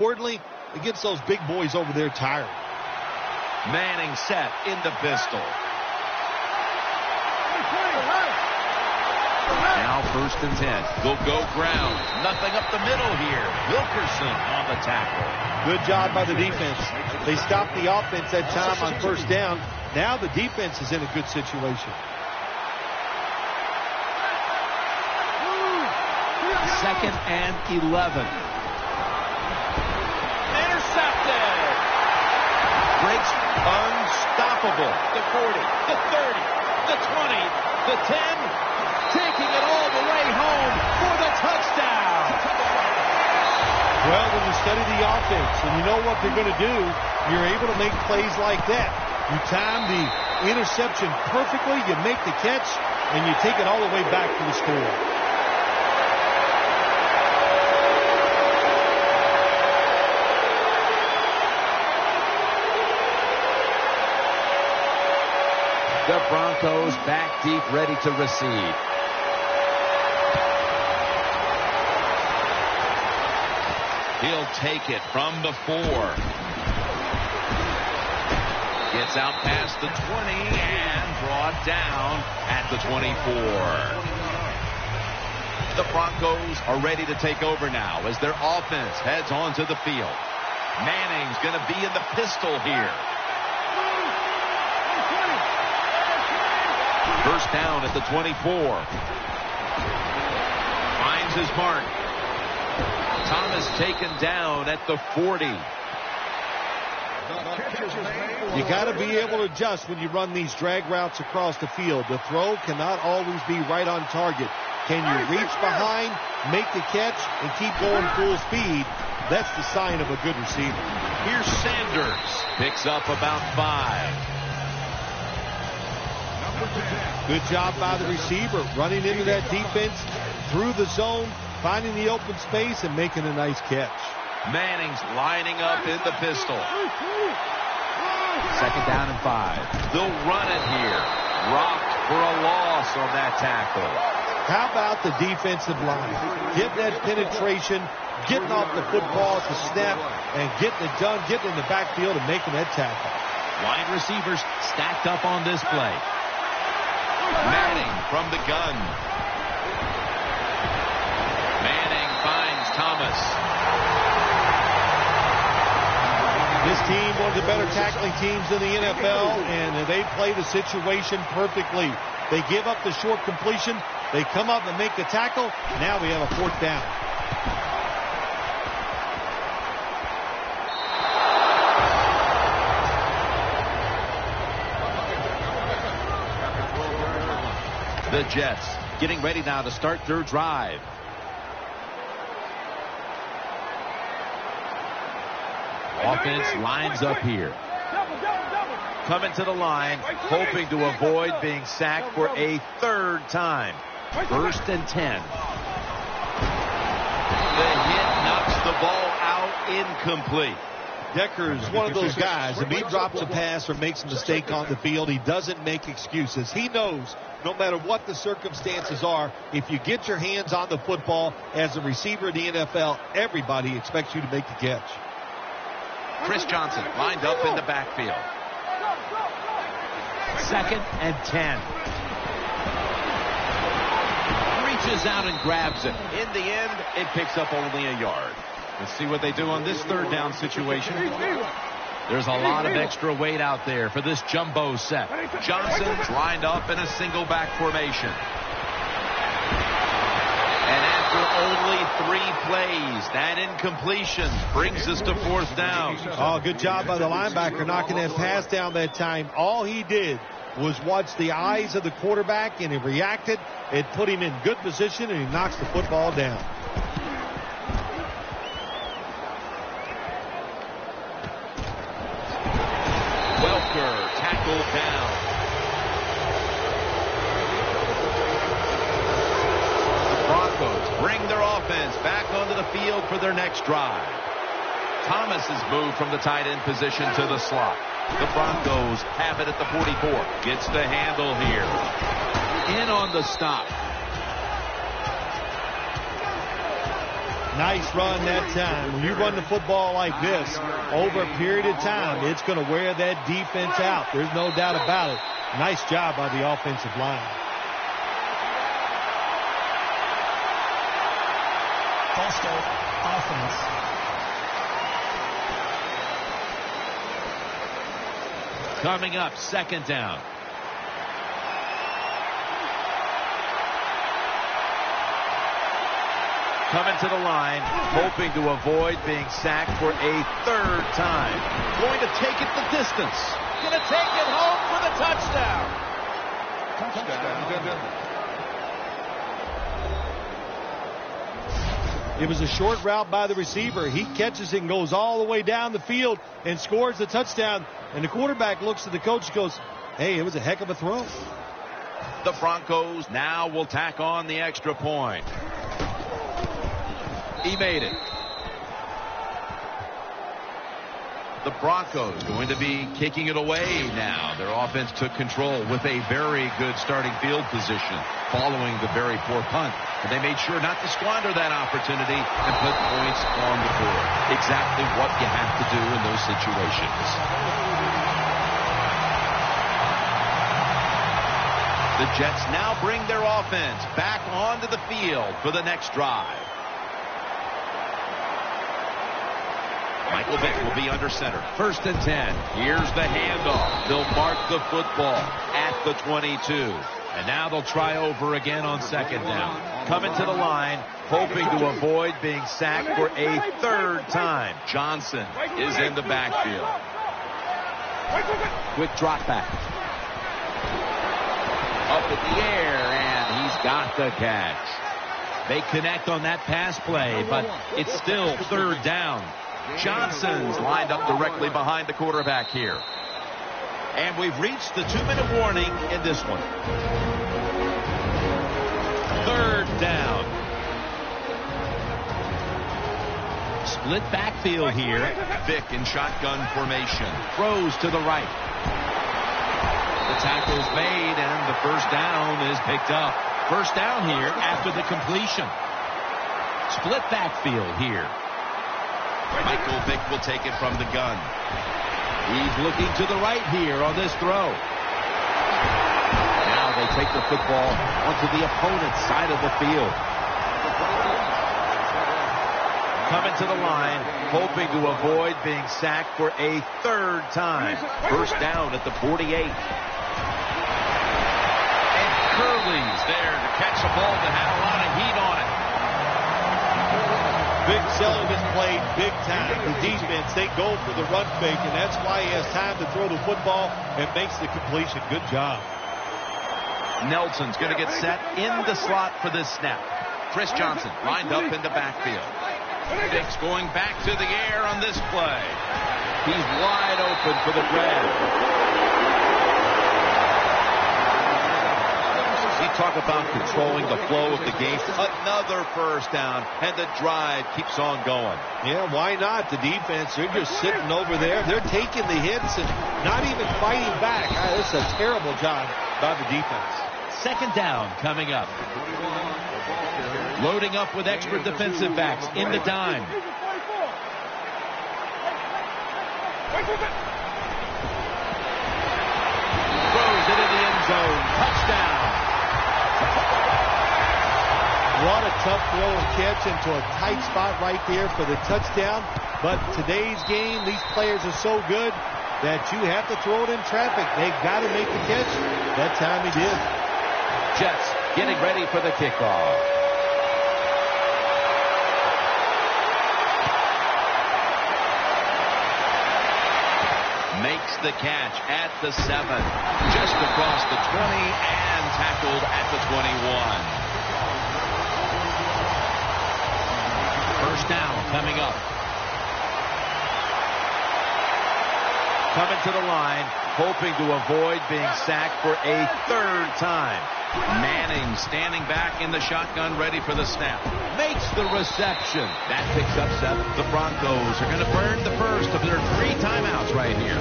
Importantly, it gets those big boys over there tired. Manning set in the pistol. Now 1st and 10. They'll go ground. Nothing up the middle here. Wilkerson on the tackle. Good job by the defense. They stopped the offense that time on 1st down. Now the defense is in a good situation. 2nd and 11. Intercepted. Breaks unstoppable. The 40, the 30, the 20, the 10. Taking it all the way home for the touchdown. Well, when you study the offense and you know what they're going to do, you're able to make plays like that. You time the interception perfectly, you make the catch, and you take it all the way back to the score. The Broncos back deep, ready to receive. He'll take it from the 4. Gets out past the 20 and brought down at the 24. The Broncos are ready to take over now as their offense heads onto the field. Manning's going to be in the pistol here. 1st down at the 24. Finds his mark. Thomas taken down at the 40. You got to be able to adjust when you run these drag routes across the field. The throw cannot always be right on target. Can you reach behind, make the catch, and keep going full speed? That's the sign of a good receiver. Here's Sanders. Picks up about 5. Good job by the receiver, running into that defense, through the zone, finding the open space, and making a nice catch. Manning's lining up in the pistol. 2nd down and 5. They'll run it here. Rocked for a loss on that tackle. How about the defensive line? Getting that penetration, getting off the football at the snap, and getting it done, getting in the backfield and making that tackle. Wide receivers stacked up on this play. Manning from the gun. Manning finds Thomas. This team, one of the better tackling teams in the NFL, and they play the situation perfectly. They give up the short completion. They come up and make the tackle. Now we have a 4th down. The Jets getting ready now to start their drive. Offense lines up here. Coming to the line, hoping to avoid being sacked for a 3rd time. 1st and 10. The hit knocks the ball out, incomplete. Decker is one of those guys. If he drops a pass or makes a mistake on the field, he doesn't make excuses. He knows no matter what the circumstances are, if you get your hands on the football as a receiver in the NFL, everybody expects you to make the catch. Chris Johnson lined up in the backfield. 2nd and 10. Reaches out and grabs it. In the end, it picks up only a yard. Let's see what they do on this 3rd down situation. There's a lot of extra weight out there for this jumbo set. Johnson's lined up in a single back formation. And after only 3 plays, that incompletion brings us to 4th down. Oh, good job by the linebacker knocking that pass down that time. All he did was watch the eyes of the quarterback, and he reacted. It put him in good position, and he knocks the football down. Welker tackled down. The Broncos bring their offense back onto the field for their next drive. Thomas is moved from the tight end position to the slot. The Broncos have it at the 44. Gets the handle here. In on the stop. Nice run that time. When you run the football like this over a period of time, it's going to wear that defense out. There's no doubt about it. Nice job by the offensive line. False start, offense. Coming up, second down. Coming to the line, hoping to avoid being sacked for a third time. Going to take it the distance. Going to take it home for the touchdown. It was a short route by the receiver. He catches it and goes all the way down the field and scores the touchdown. And the quarterback looks at the coach and goes, hey, it was a heck of a throw. The Broncos now will tack on the extra point. He made it. The Broncos going to be kicking it away now. Their offense took control with a very good starting field position following the very poor punt. And they made sure not to squander that opportunity and put points on the board. Exactly what you have to do in those situations. The Jets now bring their offense back onto the field for the next drive. Michael Vick will be under center. 1st and 10. Here's the handoff. They'll mark the football at the 22. And now they'll try over again on second down. Coming to the line, hoping to avoid being sacked for a third time. Johnson is in the backfield. Quick drop back. Up in the air, and he's got the catch. They connect on that pass play, but it's still third down. Johnson's lined up directly behind the quarterback here. And we've reached the 2-minute warning in this one. Third down. Split backfield here. Vick in shotgun formation. Throws to the right. The tackle's made, and the first down is picked up. First down here after the completion. Split backfield here. Michael Vick will take it from the gun. He's looking to the right here on this throw. Now they take the football onto the opponent's side of the field. Coming to the line, hoping to avoid being sacked for a third time. First down at the 48. And Curley's there to catch a ball that had a lot of heat on it. Vic Sullivan played big time. The defense, they go for the run fake, and that's why he has time to throw the football and makes the completion. Good job. Nelson's going to get set in the slot for this snap. Chris Johnson lined up in the backfield. Vick's going back to the air on this play. He's wide open for the grab. You talk about controlling the flow of the game. Another first down, and the drive keeps on going. Yeah, why not? The defense, they're just sitting over there. They're taking the hits and not even fighting back. This is a terrible job by the defense. Second down coming up. Loading up with extra defensive backs in the dime. Throws it in the end zone. Touchdown. What a tough throw and catch into a tight spot right there for the touchdown. But today's game, these players are so good that you have to throw it in traffic. They've got to make the catch. That time he did. Jets getting ready for the kickoff. Makes the catch at the 7. Just across the 20 and tackled at the 21. First down coming up. Coming to the line, hoping to avoid being sacked for a third time. Manning standing back in the shotgun, ready for the snap. Makes the reception. That picks up 7. The Broncos are going to burn the first of their 3 timeouts right here.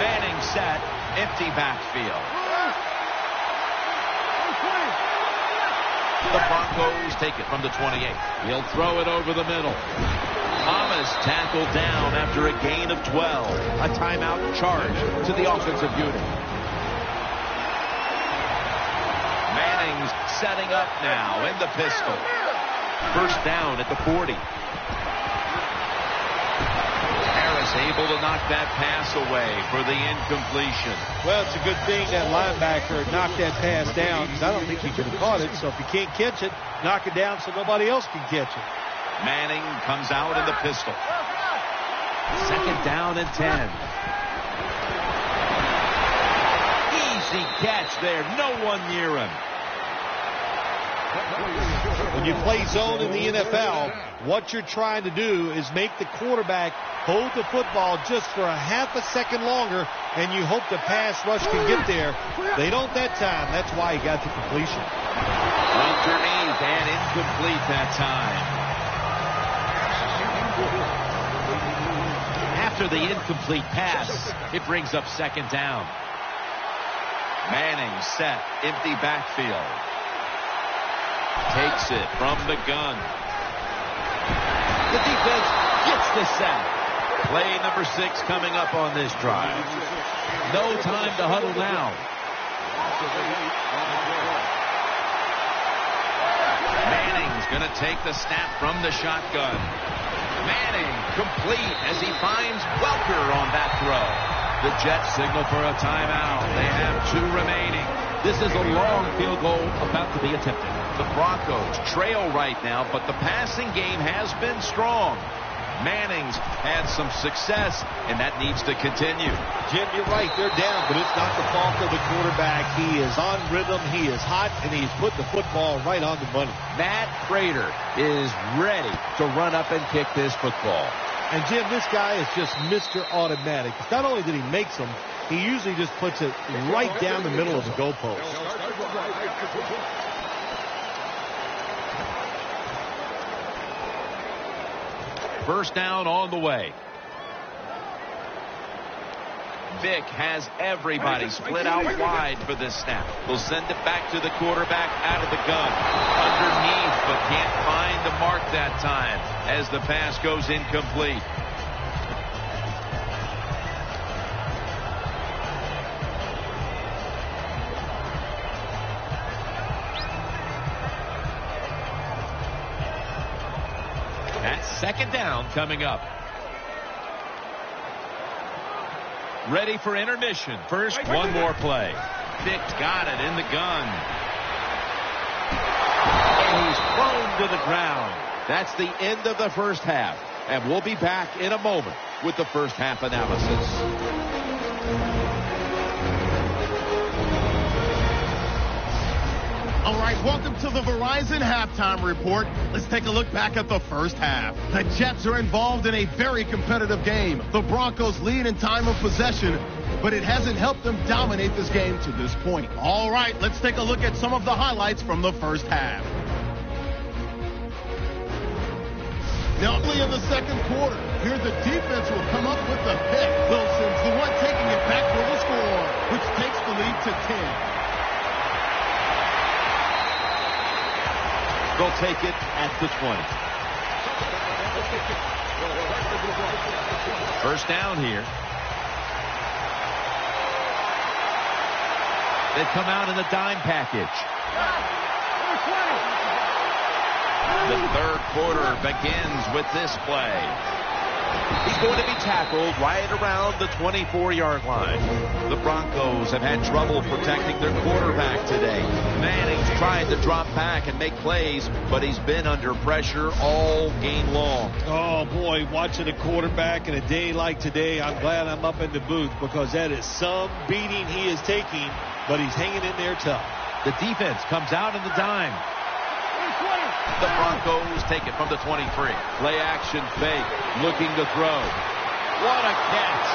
Manning set, empty backfield. The Broncos take it from the 28. He'll throw it over the middle. Thomas tackled down after a gain of 12. A timeout charge to the offensive unit. Manning's setting up now in the pistol. First down at the 40. Harris able to knock that pass away for the incompletion. Well, it's a good thing that linebacker knocked that pass down, because I don't think he could have caught it. So if you can't catch it, knock it down so nobody else can catch it. Manning comes out in the pistol. Second down and 10. Easy catch there. No one near him. When you play zone in the NFL, what you're trying to do is make the quarterback hold the football just for a half a second longer, and you hope the pass rush can get there. They don't that time. That's why he got the completion. Underneath and incomplete that time. After the incomplete pass, it brings up second down. Manning set, empty backfield. Takes it from the gun. The defense gets the sack. Play number 6 coming up on this drive. No time to huddle now. Manning's going to take the snap from the shotgun. Manning complete as he finds Welker on that throw. The Jets signal for a timeout. They have 2 remaining. This is a long field goal about to be attempted. The Broncos trail right now, but the passing game has been strong. Manning's had some success, and that needs to continue. Jim, you're right. They're down, but it's not the fault of the quarterback. He is on rhythm. He is hot, and he's put the football right on the money. Matt Prater is ready to run up and kick this football. And, Jim, this guy is just Mr. Automatic. Not only did he make them, he usually just puts it right down the middle of the goalpost. First down on the way. Vick has everybody split out wide for this snap. Will send it back to the quarterback out of the gun. Underneath, but can't find the mark that time as the pass goes incomplete. That's second down coming up. Ready for intermission. First, one more play. Vick's got it in the gun. And he's thrown to the ground. That's the end of the first half. And we'll be back in a moment with the first half analysis. All right, welcome to the Verizon Halftime Report. Let's take a look back at the first half. The Jets are involved in a very competitive game. The Broncos lead in time of possession, but it hasn't helped them dominate this game to this point. All right, let's take a look at some of the highlights from the first half. Now, early in the second quarter, here the defense will come up with the pick. Wilson's the one taking it back for the score, which takes the lead to 10. They'll take it at the 20. First down here. They come out in the dime package. The third quarter begins with this play. He's going to be tackled right around the 24-yard line. The Broncos have had trouble protecting their quarterback today. Manning's tried to drop back and make plays, but he's been under pressure all game long. Oh, boy, watching a quarterback in a day like today, I'm glad I'm up in the booth, because that is some beating he is taking, but he's hanging in there tough. The defense comes out in the dime. The Broncos take it from the 23. Play action fake, looking to throw. What a catch.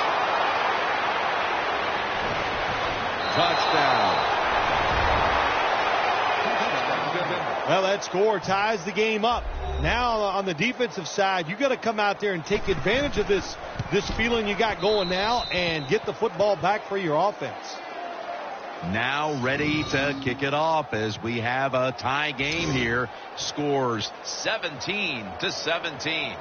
Touchdown. Well, that score ties the game up. Now on the defensive side, you got to come out there and take advantage of this feeling you got going now and get the football back for your offense. now ready to kick it off as we have a tie game here. Scores 17-17.